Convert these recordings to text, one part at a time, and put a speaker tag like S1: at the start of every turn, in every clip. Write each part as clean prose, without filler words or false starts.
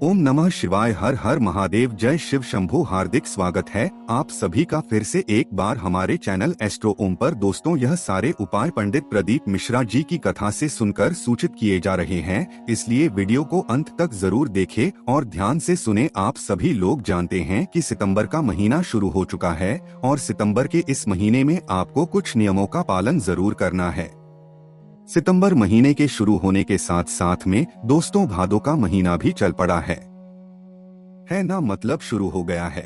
S1: ओम नमः शिवाय। हर हर महादेव। जय शिव शंभू। हार्दिक स्वागत है आप सभी का फिर से एक बार हमारे चैनल एस्ट्रो ओम पर। दोस्तों, यह सारे उपाय पंडित प्रदीप मिश्रा जी की कथा से सुनकर सूचित किए जा रहे हैं, इसलिए वीडियो को अंत तक जरूर देखें और ध्यान से सुने। आप सभी लोग जानते हैं कि सितंबर का महीना शुरू हो चुका है और सितंबर के इस महीने में आपको कुछ नियमों का पालन जरूर करना है। सितंबर महीने के शुरू होने के साथ साथ में दोस्तों भादों का महीना भी चल पड़ा है ना, मतलब शुरू हो गया है।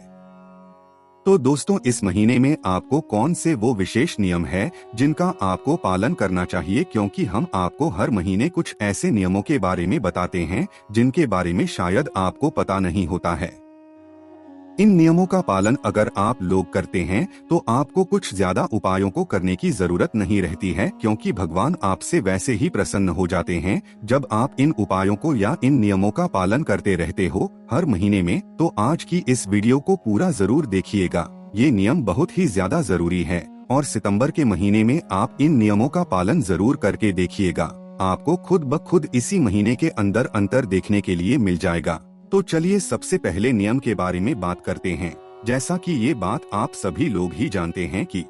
S1: तो दोस्तों, इस महीने में आपको कौन से वो विशेष नियम है जिनका आपको पालन करना चाहिए, क्योंकि हम आपको हर महीने कुछ ऐसे नियमों के बारे में बताते हैं जिनके बारे में शायद आपको पता नहीं होता है। इन नियमों का पालन अगर आप लोग करते हैं तो आपको कुछ ज्यादा उपायों को करने की जरूरत नहीं रहती है, क्योंकि भगवान आपसे वैसे ही प्रसन्न हो जाते हैं जब आप इन उपायों को या इन नियमों का पालन करते रहते हो हर महीने में। तो आज की इस वीडियो को पूरा जरूर देखिएगा, ये नियम बहुत ही ज्यादा जरूरी है और सितंबर के महीने में आप इन नियमों का पालन जरूर करके देखिएगा। आपको खुद ब खुद इसी महीने के अंदर अंतर देखने के लिए मिल जाएगा। तो चलिए सबसे पहले नियम के बारे में बात करते हैं। जैसा कि ये बात आप सभी लोग ही जानते हैं कि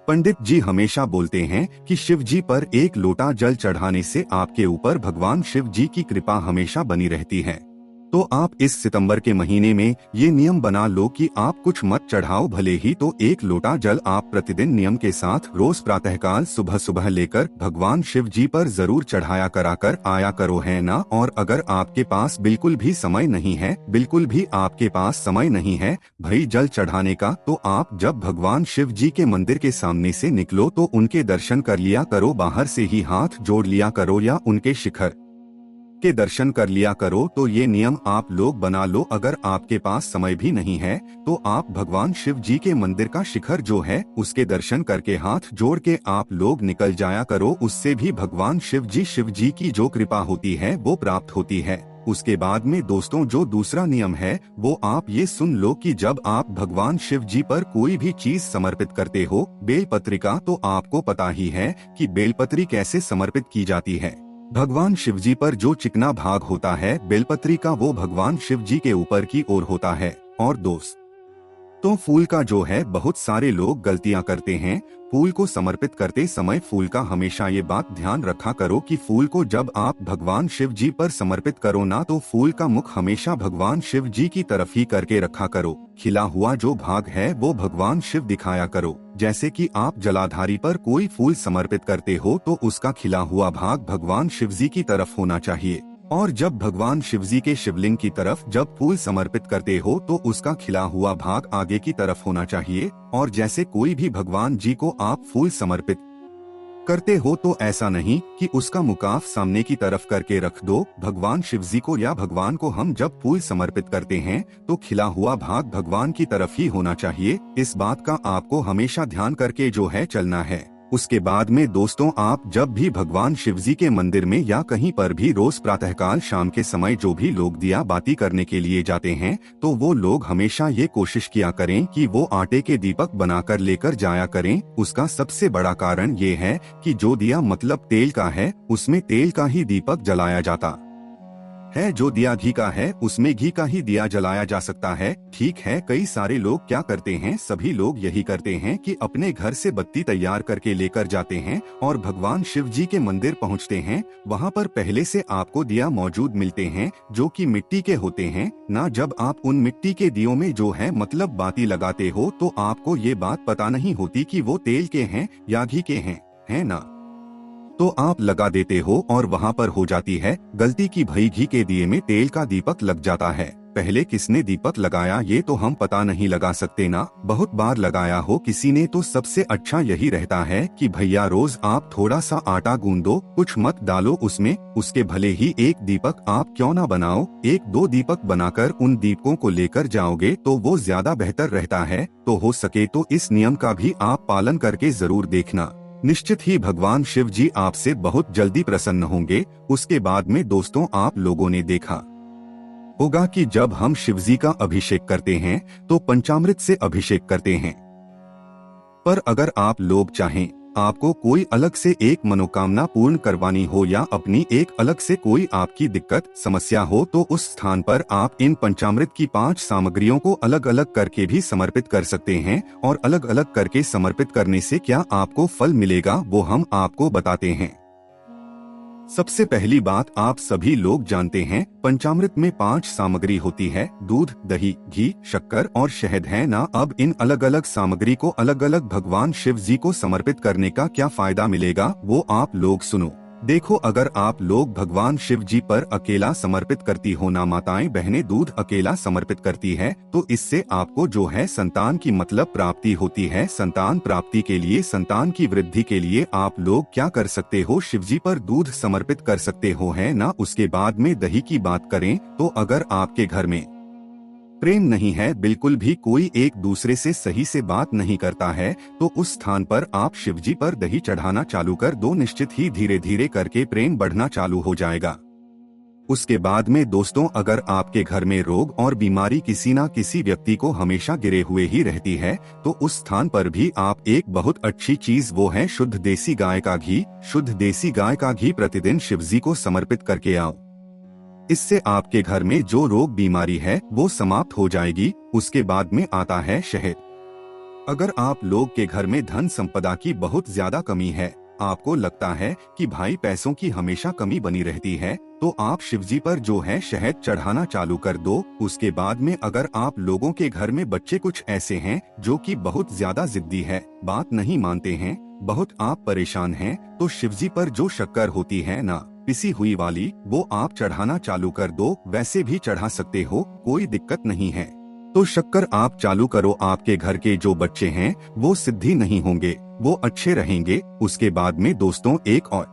S1: पंडित जी हमेशा बोलते हैं कि शिव जी पर एक लोटा जल चढ़ाने से आपके ऊपर भगवान शिव जी की कृपा हमेशा बनी रहती है। तो आप इस सितंबर के महीने में ये नियम बना लो कि आप कुछ मत चढ़ाओ, भले ही तो एक लोटा जल आप प्रतिदिन नियम के साथ रोज प्रातःकाल सुबह सुबह लेकर भगवान शिव जी पर जरूर चढ़ाया कराकर आया करो, है ना। और अगर आपके पास बिल्कुल भी समय नहीं है, बिल्कुल भी आपके पास समय नहीं है भाई जल चढ़ाने का, तो आप जब भगवान शिव जी के मंदिर के सामने से निकलो तो उनके दर्शन कर लिया करो, बाहर से ही हाथ जोड़ लिया करो या उनके शिखर के दर्शन कर लिया करो। तो ये नियम आप लोग बना लो। अगर आपके पास समय भी नहीं है तो आप भगवान शिव जी के मंदिर का शिखर जो है उसके दर्शन करके हाथ जोड़ के आप लोग निकल जाया करो। उससे भी भगवान शिव जी की जो कृपा होती है वो प्राप्त होती है। उसके बाद में दोस्तों जो दूसरा नियम है वो आप ये सुन लो कि जब आप भगवान शिव जी पर कोई भी चीज समर्पित करते हो, बेलपत्रिका, तो आपको पता ही है कि बेलपत्री कैसे समर्पित की जाती है। भगवान शिव जी पर जो चिकना भाग होता है बेलपत्री का वो भगवान शिव जी के ऊपर की ओर होता है। और तो फूल का जो है बहुत सारे लोग गलतियां करते हैं। फूल को समर्पित करते समय फूल का हमेशा ये बात ध्यान रखा करो कि फूल को जब आप भगवान शिव जी पर समर्पित करो ना, तो फूल का मुख हमेशा भगवान शिव जी की तरफ ही करके रखा करो। खिला हुआ जो भाग है वो भगवान शिव दिखाया करो। जैसे कि आप जलाधारी पर कोई फूल समर्पित करते हो तो उसका खिला हुआ भाग भगवान शिव जी की तरफ होना चाहिए। और जब भगवान शिव जी के शिवलिंग की तरफ जब फूल समर्पित करते हो तो उसका खिला हुआ भाग आगे की तरफ होना चाहिए। और जैसे कोई भी भगवान जी को आप फूल समर्पित करते हो तो ऐसा नहीं कि उसका मुकाफ सामने की तरफ करके रख दो। भगवान शिव जी को या भगवान को हम जब फूल समर्पित करते हैं तो खिला हुआ भाग भगवान की तरफ ही होना चाहिए। इस बात का आपको हमेशा ध्यान करके जो है चलना है। उसके बाद में दोस्तों, आप जब भी भगवान शिव जी के मंदिर में या कहीं पर भी रोज प्रातःकाल शाम के समय जो भी लोग दिया बाती करने के लिए जाते हैं तो वो लोग हमेशा ये कोशिश किया करें कि वो आटे के दीपक बनाकर लेकर जाया करें। उसका सबसे बड़ा कारण ये है कि जो दिया मतलब तेल का है उसमें तेल का ही दीपक जलाया जाता है, जो दिया घी का है उसमें घी का ही दिया जलाया जा सकता है। ठीक है, कई सारे लोग क्या करते हैं, सभी लोग यही करते हैं कि अपने घर से बत्ती तैयार करके लेकर जाते हैं और भगवान शिव जी के मंदिर पहुंचते हैं। वहां पर पहले से आपको दिया मौजूद मिलते हैं जो कि मिट्टी के होते हैं ना। जब आप उन मिट्टी के दियों में जो है मतलब बाती लगाते हो तो आपको ये बात पता नहीं होती कि वो तेल के हैं या घी के हैं, है ना। तो आप लगा देते हो और वहां पर हो जाती है गलती कि भाई घी के दिए में तेल का दीपक लग जाता है। पहले किसने दीपक लगाया ये तो हम पता नहीं लगा सकते ना, बहुत बार लगाया हो किसी ने। तो सबसे अच्छा यही रहता है कि भैया रोज आप थोड़ा सा आटा गूंदो, कुछ मत डालो उसमें, उसके भले ही एक दीपक आप क्यों ना बनाओ, एक दो दीपक बनाकर उन दीपकों को लेकर जाओगे तो वो ज्यादा बेहतर रहता है। तो हो सके तो इस नियम का भी आप पालन करके जरूर देखना, निश्चित ही भगवान शिव जी आपसे बहुत जल्दी प्रसन्न होंगे। उसके बाद में दोस्तों, आप लोगों ने देखा होगा कि जब हम शिव जी का अभिषेक करते हैं तो पंचामृत से अभिषेक करते हैं। पर अगर आप लोग चाहें आपको कोई अलग से एक मनोकामना पूर्ण करवानी हो या अपनी एक अलग से कोई आपकी दिक्कत समस्या हो तो उस स्थान पर आप इन पंचामृत की 5 सामग्रियों को अलग अलग करके भी समर्पित कर सकते हैं। और अलग अलग करके समर्पित करने से क्या आपको फल मिलेगा वो हम आपको बताते हैं। सबसे पहली बात, आप सभी लोग जानते हैं पंचामृत में 5 सामग्री होती है, दूध, दही, घी, शक्कर और शहद है ना। अब इन अलग अलग सामग्री को अलग अलग भगवान शिव जी को समर्पित करने का क्या फायदा मिलेगा वो आप लोग सुनो। देखो, अगर आप लोग भगवान शिव जी पर अकेला समर्पित करती हो ना, माताएं बहनें दूध अकेला समर्पित करती है, तो इससे आपको जो है संतान की मतलब प्राप्ति होती है। संतान प्राप्ति के लिए, संतान की वृद्धि के लिए आप लोग क्या कर सकते हो, शिव जी पर दूध समर्पित कर सकते हो, है ना। उसके बाद में दही की बात करें तो अगर आपके घर में प्रेम नहीं है, बिल्कुल भी कोई एक दूसरे से सही से बात नहीं करता है, तो उस स्थान पर आप शिवजी पर दही चढ़ाना चालू कर दो। निश्चित ही धीरे धीरे करके प्रेम बढ़ना चालू हो जाएगा। उसके बाद में दोस्तों, अगर आपके घर में रोग और बीमारी किसी न किसी व्यक्ति को हमेशा गिरे हुए ही रहती है, तो उस स्थान पर भी आप एक बहुत अच्छी चीज वो है शुद्ध देसी गाय का घी। शुद्ध देसी गाय का घी प्रतिदिन शिवजी को समर्पित करके आओ। इससे आपके घर में जो रोग बीमारी है वो समाप्त हो जाएगी। उसके बाद में आता है शहद। अगर आप लोग के घर में धन संपदा की बहुत ज्यादा कमी है, आपको लगता है कि भाई पैसों की हमेशा कमी बनी रहती है, तो आप शिवजी पर जो है शहद चढ़ाना चालू कर दो। उसके बाद में अगर आप लोगों के घर में बच्चे कुछ ऐसे हैं जो कि बहुत ज्यादा जिद्दी है, बात नहीं मानते हैं, बहुत आप परेशान हैं, तो शिवजी पर जो शक्कर होती है ना, पिसी हुई वाली, वो आप चढ़ाना चालू कर दो। वैसे भी चढ़ा सकते हो, कोई दिक्कत नहीं है। तो शक्कर आप चालू करो। आपके घर के जो बच्चे हैं वो सिद्धि नहीं होंगे, वो अच्छे रहेंगे। उसके बाद में दोस्तों एक और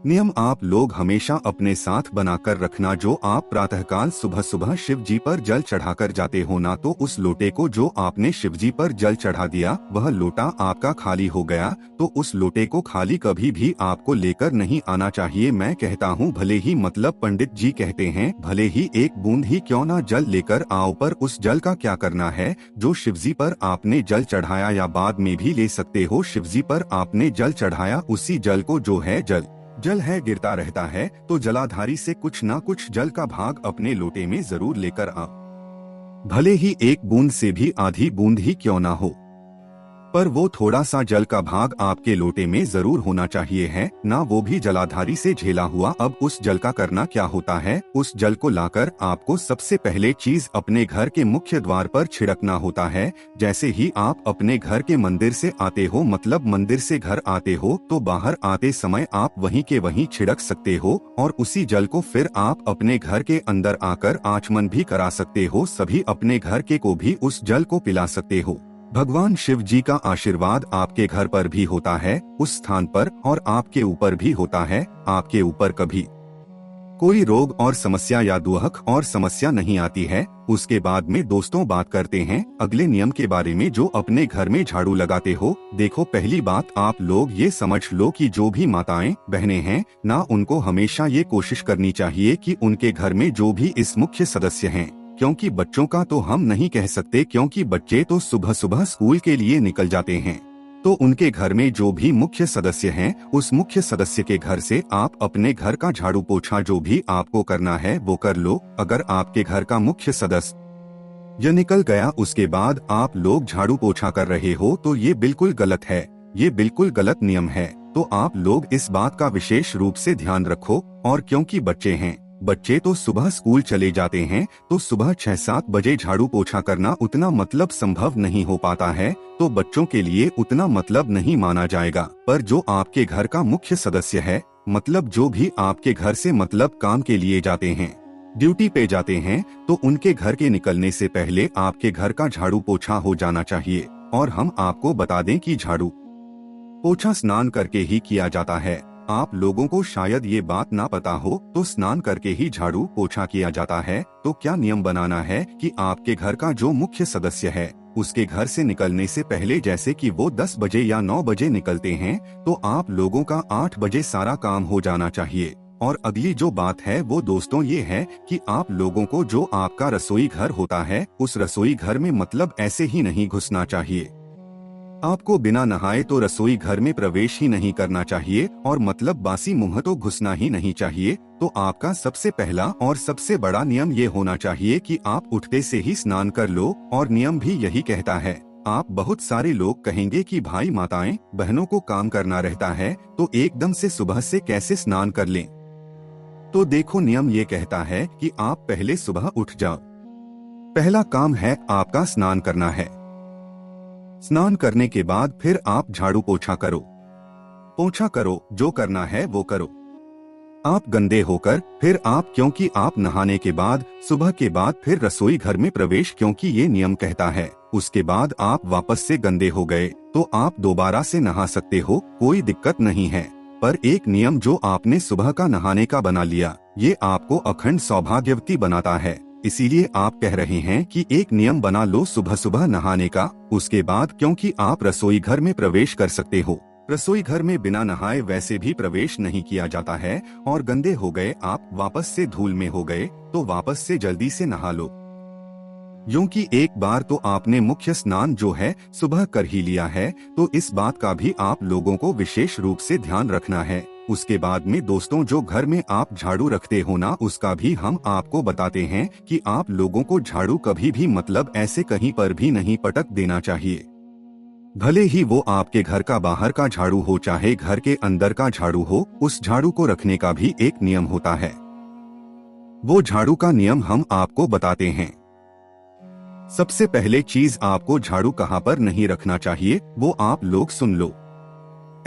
S1: नियम आप लोग हमेशा अपने साथ बनाकर रखना। जो आप प्रातःकाल सुबह सुबह शिव जी पर जल चढ़ाकर जाते हो ना, तो उस लोटे को जो आपने शिव जी पर जल चढ़ा दिया, वह लोटा आपका खाली हो गया, तो उस लोटे को खाली कभी भी आपको लेकर नहीं आना चाहिए। मैं कहता हूँ भले ही, मतलब पंडित जी कहते हैं, भले ही एक बूंद ही क्यों ना जल लेकर आओ, पर उस जल का क्या करना है, जो शिवजी पर आपने जल चढ़ाया, या बाद में भी ले सकते हो, शिवजी पर आपने जल चढ़ाया, उसी जल को जो है जल है गिरता रहता है, तो जलाधारी से कुछ ना कुछ जल का भाग अपने लोटे में जरूर लेकर आओ। भले ही एक बूंद से भी आधी बूंद ही क्यों ना हो, पर वो थोड़ा सा जल का भाग आपके लोटे में जरूर होना चाहिए, है ना, वो भी जलाधारी से झेला हुआ। अब उस जल का करना क्या होता है, उस जल को लाकर आपको सबसे पहले चीज अपने घर के मुख्य द्वार पर छिड़कना होता है। जैसे ही आप अपने घर के मंदिर से आते हो, मतलब मंदिर से घर आते हो, तो बाहर आते समय आप वहीं के वहीं छिड़क सकते हो, और उसी जल को फिर आप अपने घर के अंदर आकर आचमन भी करा सकते हो। सभी अपने घर के को भी उस जल को पिला सकते हो। भगवान शिव जी का आशीर्वाद आपके घर पर भी होता है, उस स्थान पर, और आपके ऊपर भी होता है। आपके ऊपर कभी कोई रोग और समस्या या दुख और समस्या नहीं आती है। उसके बाद में दोस्तों बात करते हैं अगले नियम के बारे में, जो अपने घर में झाड़ू लगाते हो। देखो, पहली बात आप लोग ये समझ लो कि जो भी माताएं बहनें हैं ना, उनको हमेशा ये कोशिश करनी चाहिए कि उनके घर में जो भी इस मुख्य सदस्य हैं, क्योंकि बच्चों का तो हम नहीं कह सकते, क्योंकि बच्चे तो सुबह सुबह स्कूल के लिए निकल जाते हैं, तो उनके घर में जो भी मुख्य सदस्य हैं, उस मुख्य सदस्य के घर से आप अपने घर का झाड़ू पोछा जो भी आपको करना है वो कर लो। अगर आपके घर का मुख्य सदस्य ये निकल गया, उसके बाद आप लोग झाड़ू पोछा कर रहे हो, तो ये बिल्कुल गलत है, ये बिल्कुल गलत नियम है। तो आप लोग इस बात का विशेष रूप से ध्यान रखो। और क्योंकि बच्चे हैं, बच्चे तो सुबह स्कूल चले जाते हैं, तो सुबह 6-7 बजे झाड़ू पोछा करना उतना मतलब संभव नहीं हो पाता है, तो बच्चों के लिए उतना मतलब नहीं माना जाएगा। पर जो आपके घर का मुख्य सदस्य है, मतलब जो भी आपके घर से मतलब काम के लिए जाते हैं, ड्यूटी पे जाते हैं, तो उनके घर के निकलने से पहले आपके घर का झाड़ू पोछा हो जाना चाहिए। और हम आपको बता दें कि झाड़ू पोछा स्नान करके ही किया जाता है। आप लोगों को शायद ये बात ना पता हो, तो स्नान करके ही झाड़ू पोछा किया जाता है। तो क्या नियम बनाना है कि आपके घर का जो मुख्य सदस्य है, उसके घर से निकलने से पहले, जैसे कि वो 10 बजे या 9 बजे निकलते हैं, तो आप लोगों का 8 बजे सारा काम हो जाना चाहिए। और अगली जो बात है वो दोस्तों ये है कि आप लोगों को जो आपका रसोई घर होता है, उस रसोई घर में मतलब ऐसे ही नहीं घुसना चाहिए। आपको बिना नहाए तो रसोई घर में प्रवेश ही नहीं करना चाहिए और मतलब बासी मुंह तो घुसना ही नहीं चाहिए। तो आपका सबसे पहला और सबसे बड़ा नियम ये होना चाहिए कि आप उठते से ही स्नान कर लो, और नियम भी यही कहता है। आप बहुत सारे लोग कहेंगे कि भाई माताएं बहनों को काम करना रहता है तो एकदम से सुबह से कैसे स्नान कर लें। तो देखो, नियम ये कहता है कि आप पहले सुबह उठ जाओ। पहला काम है आपका स्नान करना है। स्नान करने के बाद फिर आप झाड़ू पोछा करो, जो करना है वो करो। आप गंदे होकर फिर आप, क्योंकि आप नहाने के बाद सुबह के बाद फिर रसोई घर में प्रवेश, क्योंकि ये नियम कहता है। उसके बाद आप वापस से गंदे हो गए तो आप दोबारा से नहा सकते हो, कोई दिक्कत नहीं है। पर एक नियम जो आपने सुबह का नहाने का बना लिया, ये आपको अखंड सौभाग्यवती बनाता है। इसीलिए आप कह रहे हैं कि एक नियम बना लो सुबह सुबह नहाने का। उसके बाद क्योंकि आप रसोई घर में प्रवेश कर सकते हो, रसोई घर में बिना नहाए वैसे भी प्रवेश नहीं किया जाता है, और गंदे हो गए आप, वापस से धूल में हो गए तो वापस से जल्दी से नहा लो। क्योंकि एक बार तो आपने मुख्य स्नान जो है सुबह कर ही लिया है, तो इस बात का भी आप लोगों को विशेष रूप से ध्यान रखना है। उसके बाद में दोस्तों, जो घर में आप झाड़ू रखते हो ना, उसका भी हम आपको बताते हैं कि आप लोगों को झाड़ू कभी भी मतलब ऐसे कहीं पर भी नहीं पटक देना चाहिए। भले ही वो आपके घर का बाहर का झाड़ू हो चाहे घर के अंदर का झाड़ू हो, उस झाड़ू को रखने का भी एक नियम होता है। वो झाड़ू का नियम हम आपको बताते हैं। सबसे पहले चीज, आपको झाड़ू कहाँ पर नहीं रखना चाहिए वो आप लोग सुन लो।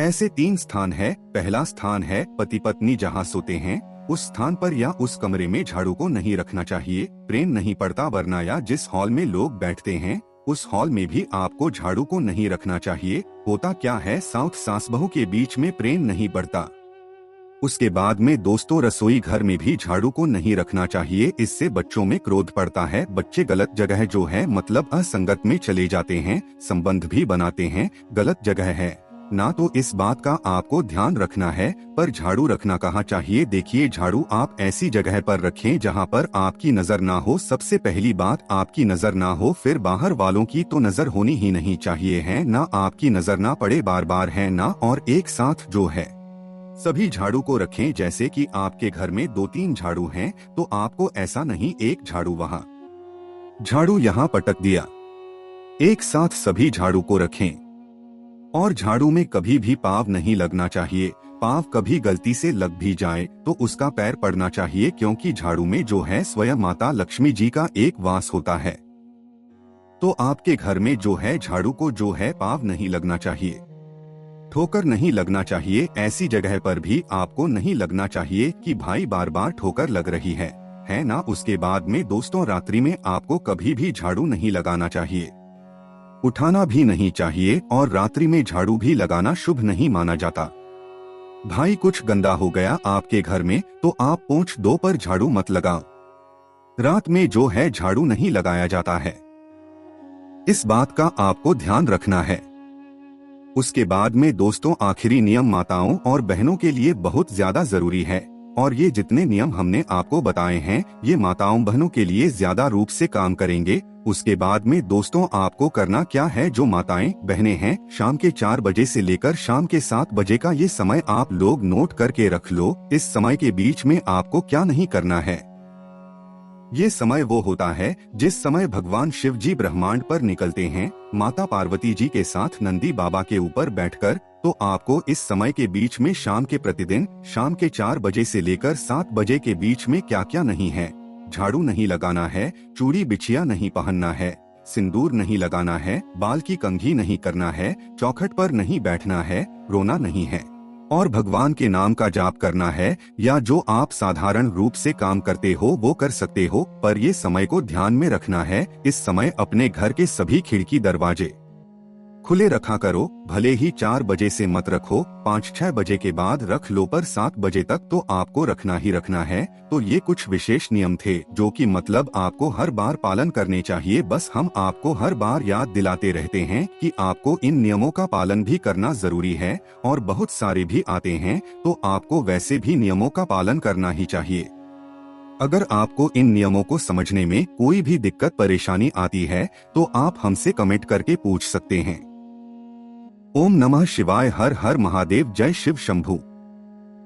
S1: ऐसे 3 स्थान है। पहला स्थान है पति पत्नी जहाँ सोते हैं, उस स्थान पर या उस कमरे में झाड़ू को नहीं रखना चाहिए। प्रेम नहीं पड़ता, वरना या जिस हॉल में लोग बैठते हैं उस हॉल में भी आपको झाड़ू को नहीं रखना चाहिए। होता क्या है, सास बहू के बीच में प्रेम नहीं बढ़ता। उसके बाद में दोस्तों, रसोई घर में भी झाड़ू को नहीं रखना चाहिए, इससे बच्चों में क्रोध पड़ता है। बच्चे गलत जगह जो है मतलब असंगत में चले जाते हैं, संबंध भी बनाते हैं, गलत जगह है ना। तो इस बात का आपको ध्यान रखना है। पर झाड़ू रखना कहाँ चाहिए? देखिए, झाड़ू आप ऐसी जगह पर रखें जहाँ पर आपकी नजर ना हो। सबसे पहली बात, आपकी नजर ना हो, फिर बाहर वालों की तो नजर होनी ही नहीं चाहिए है ना, आपकी नजर ना पड़े बार बार है ना। और एक साथ जो है सभी झाड़ू को रखें। जैसे कि आपके घर में 2-3 झाड़ू हैं, तो आपको ऐसा नहीं एक झाड़ू वहाँ, झाड़ू यहाँ पटक दिया। एक साथ सभी झाड़ू को रखें। और झाड़ू में कभी भी पाँव नहीं लगना चाहिए। पाँव कभी गलती से लग भी जाए तो उसका पैर पड़ना चाहिए, क्योंकि झाड़ू में जो है स्वयं माता लक्ष्मी जी का एक वास होता है। तो आपके घर में जो है झाड़ू को जो है पाँव नहीं लगना चाहिए, ठोकर नहीं लगना चाहिए। ऐसी जगह पर भी आपको नहीं लगना चाहिए कि भाई बार बार ठोकर लग रही है ना। उसके बाद में दोस्तों, रात्रि में आपको कभी भी झाड़ू नहीं लगाना चाहिए, उठाना भी नहीं चाहिए, और रात्रि में झाड़ू भी लगाना शुभ नहीं माना जाता। भाई कुछ गंदा हो गया आपके घर में तो आप पोंछ दो, पर झाड़ू मत लगाओ। रात में जो है झाड़ू नहीं लगाया जाता है, इस बात का आपको ध्यान रखना है। उसके बाद में दोस्तों, आखिरी नियम माताओं और बहनों के लिए बहुत ज्यादा जरूरी है, और ये जितने नियम हमने आपको बताए हैं ये माताओं बहनों के लिए ज्यादा रूप से काम करेंगे। उसके बाद में दोस्तों, आपको करना क्या है, जो माताएं बहनें हैं, शाम के 4 बजे से लेकर शाम के 7 बजे का ये समय आप लोग नोट करके रख लो। इस समय के बीच में आपको क्या नहीं करना है। ये समय वो होता है जिस समय भगवान शिव जी ब्रह्मांड पर निकलते हैं माता पार्वती जी के साथ नंदी बाबा के ऊपर बैठकर। तो आपको इस समय के बीच में शाम के प्रतिदिन शाम के 4 बजे से लेकर 7 बजे के बीच में क्या क्या नहीं है, झाड़ू नहीं लगाना है, चूड़ी बिछिया नहीं पहनना है, सिंदूर नहीं लगाना है, बाल की कंघी नहीं करना है, चौखट पर नहीं बैठना है, रोना नहीं है, और भगवान के नाम का जाप करना है। या जो आप साधारण रूप से काम करते हो वो कर सकते हो, पर ये समय को ध्यान में रखना है। इस समय अपने घर के सभी खिड़की दरवाजे खुले रखा करो। भले ही 4 बजे से मत रखो, 5-6 बजे के बाद रख लो, पर 7 बजे तक तो आपको रखना ही रखना है। तो ये कुछ विशेष नियम थे जो कि मतलब आपको हर बार पालन करने चाहिए। बस हम आपको हर बार याद दिलाते रहते हैं कि आपको इन नियमों का पालन भी करना जरूरी है, और बहुत सारे भी आते हैं तो आपको वैसे भी नियमों का पालन करना ही चाहिए। अगर आपको इन नियमों को समझने में कोई भी दिक्कत परेशानी आती है तो आप हमसे कमेंट करके पूछ सकते हैं। ओम नमः शिवाय। हर हर महादेव। जय शिव शंभू।